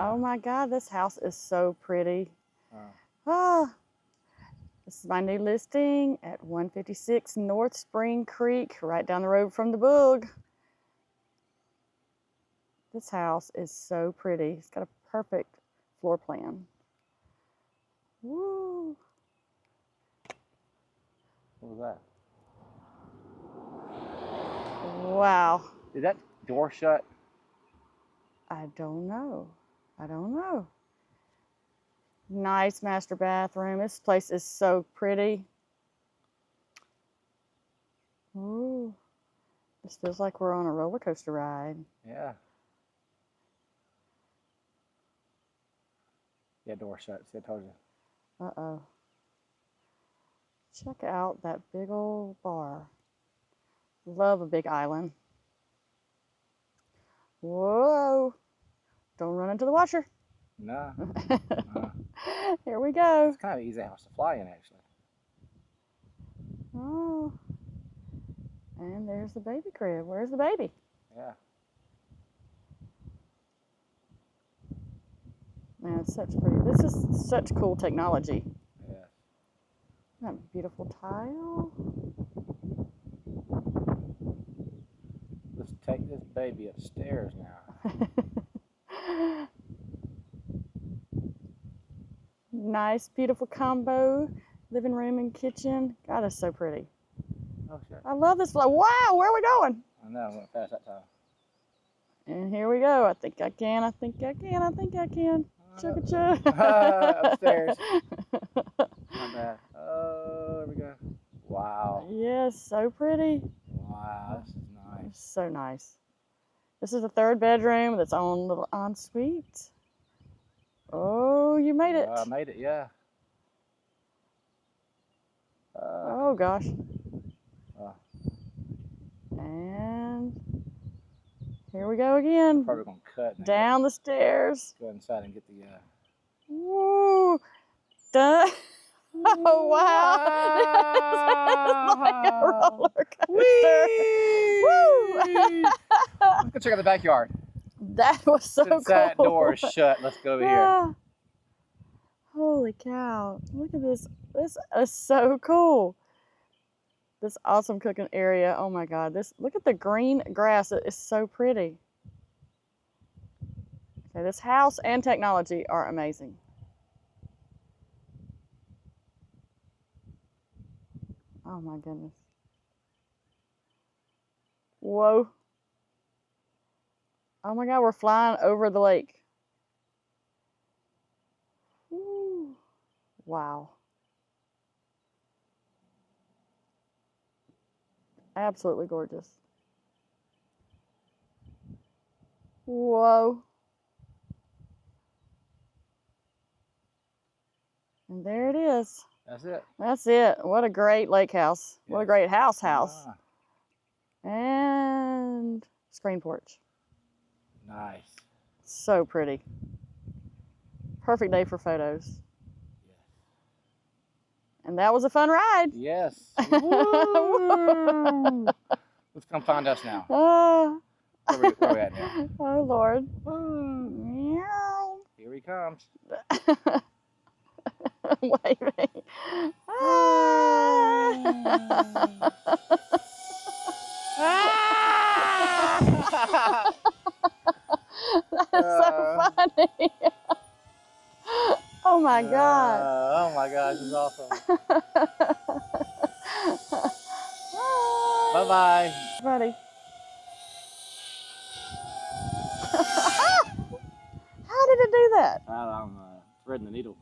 Oh my God, this house is so pretty. Oh. This is my new listing at 156 North Spring Creek, right down the road from the Boog. This house is so pretty. It's got a perfect floor plan. Woo! What was that? Wow. Did that door shut? I don't know. I don't know. Nice master bathroom. This place is so pretty. Ooh. This feels like we're on a roller coaster ride. Yeah. Yeah, door shut. See, I told you. Uh-oh. Check out that big old bar. Love a big island. Whoa. Don't run into the washer. No. Here we go. It's kind of an easy house to fly in, actually. Oh. And there's the baby crib. Where's the baby? Yeah. Man, it's such pretty. This is such cool technology. Yeah. That beautiful tile. Let's take this baby upstairs now. Nice, beautiful combo. Living room and kitchen. God, it's so pretty. Oh, shit. I love this flow. Wow, where are we going? I know, I went fast that time. And here we go. I think I can. I think I can. I think I can. Chugga chug. Upstairs. Not bad. Oh, there we go. Wow. Yes, so pretty. Wow, this is nice. So nice. This is the third bedroom with its own little ensuite. Oh, you made it. I made it, yeah. Oh, gosh. Oh. And here we go again. Probably going to cut. Down the stairs. Go inside and get the... Woo! Done. Oh, wow. This is like a roller coaster. Woo! Let's go check out the backyard. That was so Since cool. that door is shut, let's go over here. Holy cow. Look at this. This is so cool. This awesome cooking area. Oh my God. Look at the green grass. It is so pretty. Okay, this house and technology are amazing. Oh my goodness. Whoa. Oh my God, we're flying over the lake. Woo. Wow. Absolutely gorgeous. Whoa. And there it is. That's it. That's it. What a great lake house. Yes. What a great house. Ah. And screen porch. Nice. So pretty. Perfect day for photos. Yes. And that was a fun ride. Yes. Woo! Let's come find us now. Where are we at now? Oh, Lord. Meow. Here he comes. Waving. That is so funny. Oh my God. Oh my gosh, this is awesome. Bye-bye. Buddy. How did it do that? I'm threading the needle.